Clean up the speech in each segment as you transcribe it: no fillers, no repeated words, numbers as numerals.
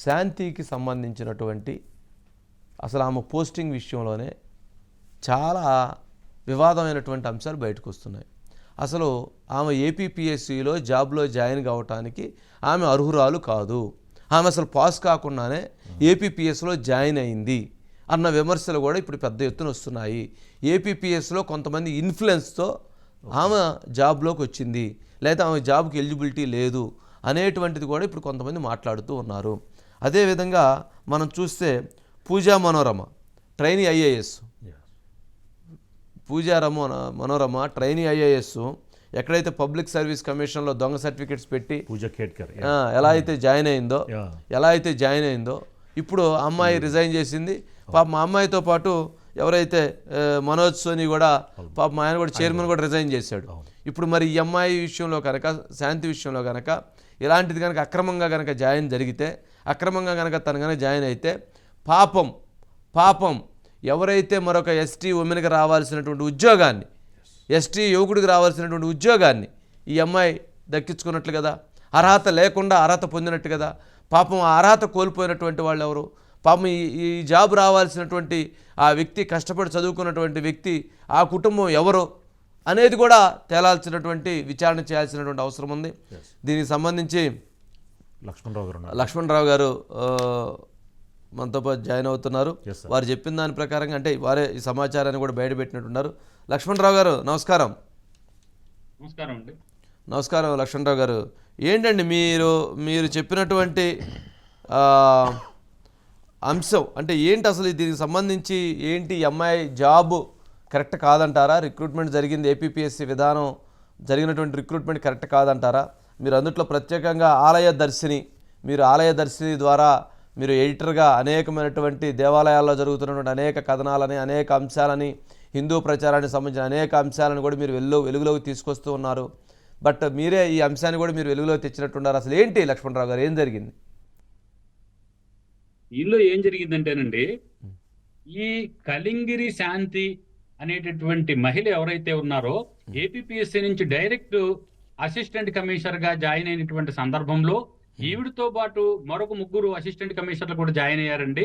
శాంతికి సంబంధించినటువంటి అసలు ఆమె పోస్టింగ్ విషయంలోనే చాలా వివాదమైనటువంటి అంశాలు బయటకు వస్తున్నాయి. అసలు ఆమె ఏపీపీఎస్సీలో జాబ్లో జాయిన్ కావటానికి ఆమె అర్హురాలు కాదు, ఆమె అసలు పాస్ కాకుండానే ఏపీపీఎస్లో జాయిన్ అయింది అన్న విమర్శలు కూడా ఇప్పుడు పెద్ద ఎత్తున వస్తున్నాయి. ఏపీపీఎస్లో కొంతమంది ఇన్ఫ్లుయెన్స్తో ఆమె జాబ్లోకి వచ్చింది, లేదా ఆమె జాబ్కి ఎలిజిబిలిటీ లేదు అనేటువంటిది కూడా ఇప్పుడు కొంతమంది మాట్లాడుతూ ఉన్నారు. అదేవిధంగా మనం చూస్తే Pooja Manorama trainee IAS, Manorama trainee IAS ఎక్కడైతే పబ్లిక్ సర్వీస్ కమిషన్లో దొంగ సర్టిఫికెట్స్ పెట్టి ఎలా అయితే జాయిన్ అయిందో ఇప్పుడు అమ్మాయి రిజైన్ చేసింది. పాప మా అమ్మాయితో పాటు ఎవరైతే మనోజ్ సోని కూడా పాప మా ఆయన కూడా చైర్మన్ కూడా రిజైన్ చేశాడు. ఇప్పుడు మరి ఈ అమ్మాయి విషయంలో కనుక, శాంతి విషయంలో కనుక ఇలాంటిది కనుక అక్రమంగా కనుక జాయిన్ జరిగితే, అక్రమంగా కనుక తను కనుక జాయిన్ అయితే పాపం ఎవరైతే మరొక ఎస్టీ ఉమెన్కి రావాల్సినటువంటి ఉద్యోగాన్ని, ఎస్టీ యువకుడికి రావాల్సినటువంటి ఉద్యోగాన్ని ఈ అమ్మాయి దక్కించుకున్నట్లు కదా, అర్హత లేకుండా అర్హత పొందినట్టు కదా. పాపం ఆ అర్హత కోల్పోయినటువంటి వాళ్ళు ఎవరు? పాపం ఈ జాబ్ రావాల్సినటువంటి ఆ వ్యక్తి, కష్టపడి చదువుకున్నటువంటి వ్యక్తి, ఆ కుటుంబం ఎవరు అనేది కూడా తేలాల్సినటువంటి, విచారణ చేయాల్సినటువంటి అవసరం ఉంది. దీనికి సంబంధించి లక్ష్మణరావు గారు మనతో పాటు జాయిన్ అవుతున్నారు. వారు చెప్పిన దాని ప్రకారంగా, అంటే వారే ఈ సమాచారాన్ని కూడా బయటపెట్టినట్టున్నారు. లక్ష్మణరావు గారు నమస్కారం. నమస్కారం లక్ష్మణరావు గారు. ఏంటండి మీరు చెప్పినటువంటి అంశం అంటే ఏంటి అసలు? దీనికి సంబంధించి ఏంటి? ఎంఐ జాబ్ కరెక్ట్ కాదంటారా? రిక్రూట్మెంట్ జరిగింది, ఏపీపీఎస్సీ విధానం జరిగినటువంటి రిక్రూట్మెంట్ కరెక్ట్ కాదంటారా? మీరు అందుట్లో ప్రత్యేకంగా ఆలయ దర్శిని ద్వారా మీరు ఎడిటర్గా అనేకమైనటువంటి దేవాలయాల్లో జరుగుతున్నటువంటి అనేక కథనాలని, అనేక అంశాలని, హిందూ ప్రచారానికి సంబంధించిన అనేక అంశాలను కూడా మీరు వెలుగులోకి తీసుకొస్తూ ఉన్నారు. బట్ మీరే ఈ అంశాన్ని కూడా మీరు వెలుగులోకి తెచ్చినట్టున్నారు. అసలు ఏంటి లక్ష్మణరావు గారు, ఏం జరిగింది? దీనిలో ఏం జరిగిందంటేనండి, ఈ కలింగిరి శాంతి అనేటటువంటి మహిళ ఎవరైతే ఉన్నారో ఏపీపీఎస్సీ నుంచి డైరెక్ట్ అసిస్టెంట్ కమిషనర్ గా జాయిన్ అయినటువంటి సందర్భంలో ఈవిడితో పాటు మరొక ముగ్గురు అసిస్టెంట్ కమిషనర్లు కూడా జాయిన్ అయ్యారండి.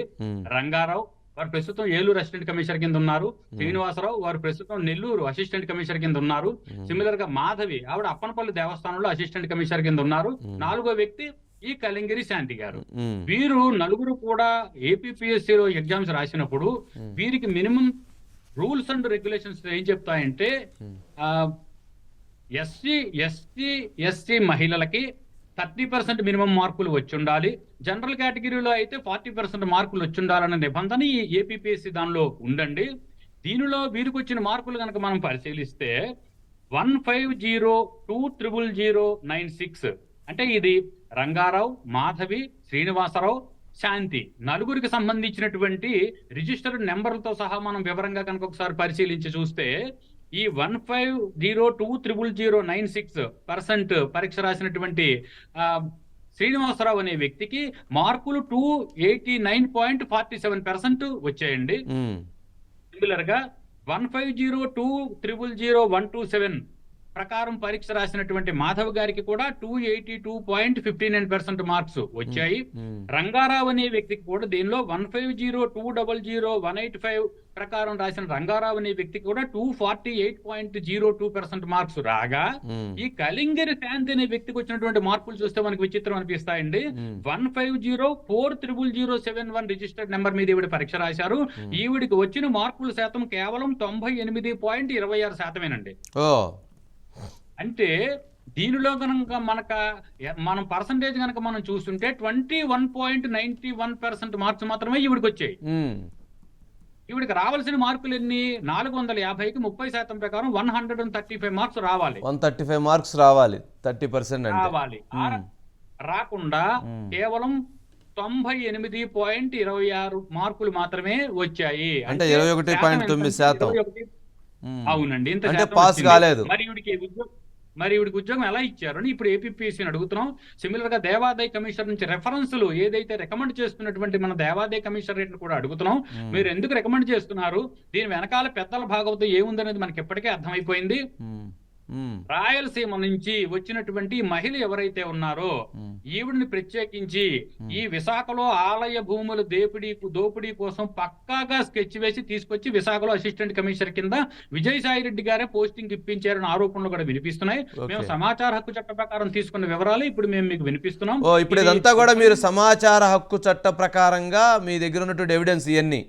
రంగారావు వారు ప్రస్తుతం ఏలూరు అసిస్టెంట్ కమిషనర్ కింద ఉన్నారు. శ్రీనివాసరావు వారు ప్రస్తుతం నెల్లూరు అసిస్టెంట్ కమిషనర్ కింద ఉన్నారు. సిమిలర్ గా మాధవి ఆవిడ అప్పనపల్లి దేవస్థానంలో అసిస్టెంట్ కమిషనర్ కింద ఉన్నారు. నాలుగో వ్యక్తి ఈ కలింగిరి శాంతి గారు. వీరు నలుగురు కూడా ఏపీపీఎస్సీలో ఎగ్జామ్స్ రాసినప్పుడు వీరికి మినిమం రూల్స్ అండ్ రెగ్యులేషన్స్ ఏం చెప్తాయంటే, ఎస్సీ మహిళలకి 30% మినిమం మార్కులు వచ్చి ఉండాలి, జనరల్ కేటగిరీలో అయితే 40% మార్కులు వచ్చి ఉండాలన్న నిబంధన ఈ ఏపీపీఎస్సీ దానిలో ఉండండి. దీనిలో వీరికి వచ్చిన మార్కులు కనుక మనం పరిశీలిస్తే 150200096 అంటే ఇది రంగారావు, మాధవి, శ్రీనివాసరావు, శాంతి నలుగురికి సంబంధించినటువంటి రిజిస్టర్డ్ నెంబర్లతో సహా మనం వివరంగా కనుక ఒకసారి పరిశీలించి చూస్తే, ఈ 150200096% పరీక్ష రాసినటువంటి శ్రీనివాసరావు అనే వ్యక్తికి మార్కులు 289.47% వచ్చాయండి. సిమిలర్ గా 150200127 ప్రకారం పరీక్ష రాసినటువంటి మాధవ్ గారికి కూడా 282.59% మార్క్స్ వచ్చాయి. రంగారావు అనే వ్యక్తికి కూడా దీనిలో 150200185 ప్రకారం రాసిన రంగారావు అనే వ్యక్తికి కూడా 248.02% మార్క్స్ రాగా, ఈ కలింగిరి శాంతి అనే వ్యక్తికి వచ్చినటువంటి మార్కులు చూస్తే మనకి విచిత్రం అనిపిస్తాయండి. 150400071 రిజిస్టర్డ్ నెంబర్ మీద ఈవిడ పరీక్ష రాశారు. ఈవిడికి వచ్చిన మార్కుల శాతం కేవలం 98.26%. అంటే దీనిలో కనుక మనం పర్సంటేజ్ కనుక మనం చూస్తుంటే 21.91% మార్క్స్ మాత్రమే ఈవిడికి వచ్చాయి. ఈవిడికి రావాల్సిన మార్కులు ఎన్ని? 450కి 30% ప్రకారం 135 మార్క్స్ రావాలి. 135 మార్క్స్ రావాలి, 30% రావాలి. రాకుండా కేవలం 98.26 మార్కులు మాత్రమే వచ్చాయి. అంటే 21.9%. అవునండి, ఇంత పాస్ కాలేదు. మరి ఈవిడికి ఉద్యోగం ఎలా ఇచ్చారు అని ఇప్పుడు ఏపీపీఎస్సీని అడుగుతున్నాం. సిమిలర్ గా దేవాదాయ కమిషనర్ నుంచి రెఫరెన్స్లు ఏదైతే రికమెండ్ చేస్తున్నటువంటి మన దేవాదాయ కమిషనరేట్ కూడా అడుగుతున్నాం. మీరు ఎందుకు రికమెండ్ చేస్తున్నారు? దీని వెనకాల పెద్దల భాగవతం ఏముందనేది మనకి ఎప్పటికే అర్థమైపోయింది. ఉమ్, రాయలసీమ నుంచి వచ్చినటువంటి ఈ మహిళ ఎవరైతే ఉన్నారో ఉమ్, ఈవిడిని ప్రత్యేకించి ఈ విశాఖలో ఆలయ భూముల దోపిడీ కోసం పక్కాగా స్కెచ్ వేసి తీసుకొచ్చి విశాఖలో అసిస్టెంట్ కమిషనర్ కింద విజయసాయి రెడ్డి గారే పోస్టింగ్ ఇప్పించారని ఆరోపణలు కూడా వినిపిస్తున్నాయి. మేము ఓకే. సమాచార హక్కు చట్ట ప్రకారం తీసుకున్న వివరాలు ఇప్పుడు మేము మీకు వినిపిస్తున్నాం. ఓ ఇప్పుడు ఇదంతా కూడా మీరు సమాచార హక్కు చట్ట ప్రకారంగా మీ దగ్గర ఉన్నటువంటి ఎవిడెన్స్ ఇవన్నీ.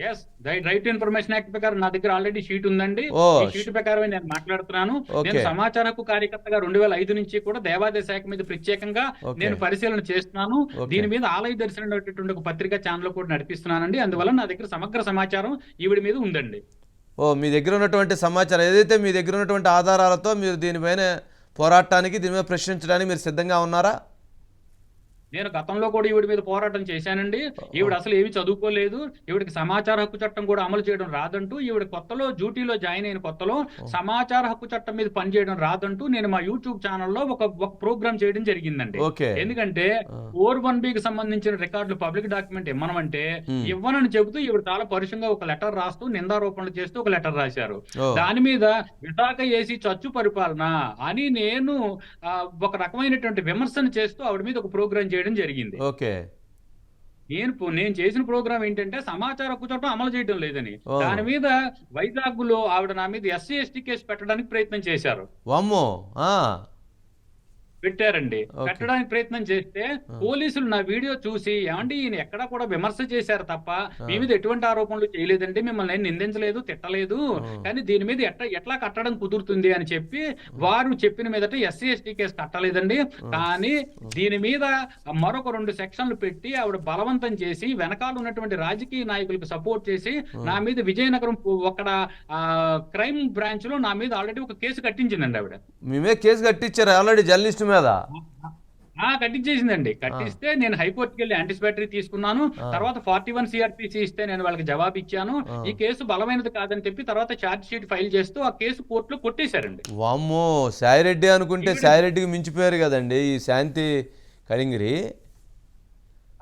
Yes, right to information act ప్రకారం నా దగ్గర ఆల్రెడీ షీట్ ఉందండి. ఓ ఈ షీట్ ప్రకారమే నేను మాట్లాడుతున్నాను. ఓకే. నేను సమాచార హక్కు కార్యకర్తగా 2005 నుంచి కూడా దేవాదాయ శాఖ మీద ప్రత్యేకంగా ఓకే. నేను పరిశీలన చేస్తున్నాను. ఓకే. దీని మీద ఆలయ దర్శనం అనేటువంటి ఒక పత్రికా ఛానల్ కూడా నడిపిస్తున్నానండి. అందువల్ల నా దగ్గర సమగ్ర సమాచారం ఈవిడ మీద ఉందండి. ఓ మీ దగ్గర ఉన్నటువంటి సమాచారం ఏదైతే మీ దగ్గర ఉన్నటువంటి ఆధారాలతో మీరు దీనిపైన పోరాటానికి దీని మీద ప్రశ్నించడానికి మీరు సిద్ధంగా ఉన్నారా? నేను గతంలో కూడా ఈవిడ మీద పోరాటం చేశానండి. ఈవిడ అసలు ఏమి చదువుకోలేదు, ఈవిడికి సమాచార హక్కు చట్టం కూడా అమలు చేయడం రాదంటూ, ఈవిడ కొత్తలో డ్యూటీలో జాయిన్ అయిన కొత్తలో సమాచార హక్కు చట్టం మీద పనిచేయడం రాదంటూ నేను మా యూట్యూబ్ ఛానల్లో ఒక ప్రోగ్రామ్ చేయడం జరిగిందండి. ఓకే. ఎందుకంటే 4(1)B సంబంధించిన రికార్డులు పబ్లిక్ డాక్యుమెంట్ ఇవ్వమంటే ఇవ్వనని చెబుతూ ఈవిడ చాలా పరుషంగా ఒక లెటర్ రాస్తూ నిందారోపణలు చేస్తూ ఒక లెటర్ రాశారు. ఓ దాని మీద విశాఖ ఏసీ చచ్చు పరిపాలన అని నేను ఒక రకమైనటువంటి విమర్శన చేస్తూ ఆవిడ మీద ఒక ప్రోగ్రామ్ చేయడం జరిగింది. ఓకే. నేను చేసిన ప్రోగ్రామ్ ఏంటంటే సమాచార హక్కు చట్టం అమలు చేయడం లేదని. ఓ. దాని మీద వైజాగ్ లో ఆవిడ నా మీద SC/ST కేసు పెట్టడానికి ప్రయత్నం చేశారు. వామ్మో. ఆ, పెట్టారండి. ఓకే. పెట్టడానికి ప్రయత్నం చేస్తే పోలీసులు నా వీడియో చూసి ఏమండి ఈయన ఎక్కడా కూడా విమర్శ చేశారు తప్ప మీ మీద ఎటువంటి ఆరోపణలు చేయలేదండి, మిమ్మల్ని నేను నిందించలేదు, తిట్టలేదు, కానీ దీని మీద ఎట్లా కట్టడం కుదురుతుంది అని చెప్పి వారు చెప్పిన మీదట SC/ST కేసు కట్టలేదండి. కానీ దీని మీద మరొక 2 సెక్షన్లు పెట్టి ఆవిడ బలవంతం చేసి వెనకాల ఉన్నటువంటి రాజకీయ నాయకులకు సపోర్ట్ చేసి నా మీద విజయనగరం అక్కడ క్రైమ్ బ్రాంచ్ లో నా మీద ఆల్రెడీ ఒక కేసు కట్టించిందండి ఆవిడ. మీ మీద కేసు కట్టించారు ఆల్రెడీ జర్నలిస్ట్ మీద. కట్టించేసిందండి. కట్టిస్తే నేను హైకోర్టుకి వెళ్ళి యాంటిసిపేటరీ తీసుకున్నాను. తర్వాత 41 CRPC ఇస్తే నేను వాళ్ళకి జవాబు ఇచ్చాను. ఈ కేసు బలమైనది కాదని చెప్పి తర్వాత ఛార్జ్ షీట్ ఫైల్ చేస్తూ ఆ కేసు కోర్టులో కొట్టేశారండి. వామ్మో, సాయిరెడ్డి అనుకుంటే సాయిరెడ్డికి మించిపోయారు కదండి ఈ శాంతి కళింగిరి.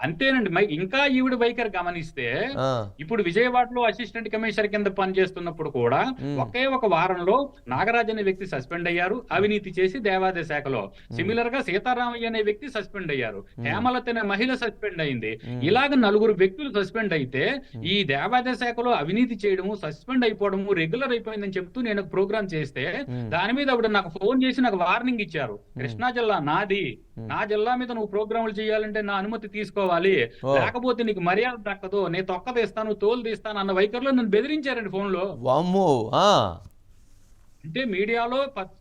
అంతేనండి. ఇంకా ఈవిడ వైఖరి గమనిస్తే ఆ, ఇప్పుడు విజయవాడలో అసిస్టెంట్ కమిషనర్ కింద పనిచేస్తున్నప్పుడు కూడా ఒకే ఒక వారంలో నాగరాజ్ అనే వ్యక్తి సస్పెండ్ అయ్యారు అవినీతి చేసి దేవాదాయ శాఖలో. సిమిలర్ గా సీతారామయ్య అనే వ్యక్తి సస్పెండ్ అయ్యారు, హేమలత అనే మహిళ సస్పెండ్ అయింది. ఇలాగ 4 వ్యక్తులు సస్పెండ్ అయితే ఈ దేవాదాయ శాఖలో అవినీతి చేయడము, సస్పెండ్ అయిపోవడము రెగ్యులర్ అయిపోయిందని చెప్తూ నేను ఒక ప్రోగ్రామ్ చేస్తే దాని మీద ఆవిడ నాకు ఫోన్ చేసి నాకు వార్నింగ్ ఇచ్చారు. కృష్ణా జిల్లా నాది, నా జిల్లా మీద నువ్వు ప్రోగ్రాములు చేయాలంటే నా అనుమతి తీసుకోవాలి, లేకపోతే నీకు మర్యాద దక్కదు, నేను తొక్క తీస్తాను, తోలు తీస్తాను అన్న వైఖరిలో నన్ను బెదిరించారండి ఫోన్ లో. వామ్మో. ఆ, అంటే మీడియాలో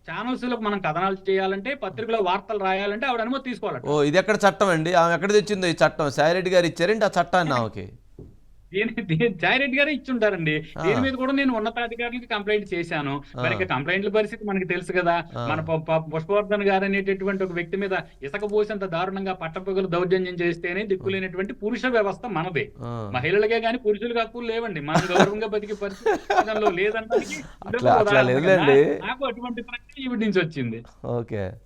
ఛానల్స్ లో మనం కథనాలు చేయాలంటే, పత్రికలో వార్తలు రాయాలంటే ఆవిడ అనుమతి తీసుకోవాలి. ఓ ఇది ఎక్కడ చట్టం అండి? ఆమె ఎక్కడ తెచ్చిందో ఈ చట్టం? సాయిరెడ్డి గారు ఇచ్చారండి ఆ చట్టాన్ని ఆమెకి? జాయిరెడ్డి గారే ఇచ్చుంటారండి. దీని మీద కూడా నేను ఉన్నతాధికారులకి కంప్లైంట్ చేశాను. మరి కంప్లైంట్ల పరిస్థితి మనకి తెలుసు కదా. మన పుష్పవర్ధన్ గారు అనేటటువంటి ఒక వ్యక్తి మీద ఇసుక పోసేంత దారుణంగా పట్టపగలు దౌర్జన్యం చేస్తేనే దిక్కులేనటువంటి పురుష వ్యవస్థ మనదే. మహిళలకే గాని పురుషులకు హక్కులు లేవండి. మనం గౌరవంగా బతికే పరిస్థితి లేదన్నది అట్లా లేదులేండి. నాకు అటువంటి ప్రక్రియ ఈవిడ నుంచి వచ్చింది. ఓకే.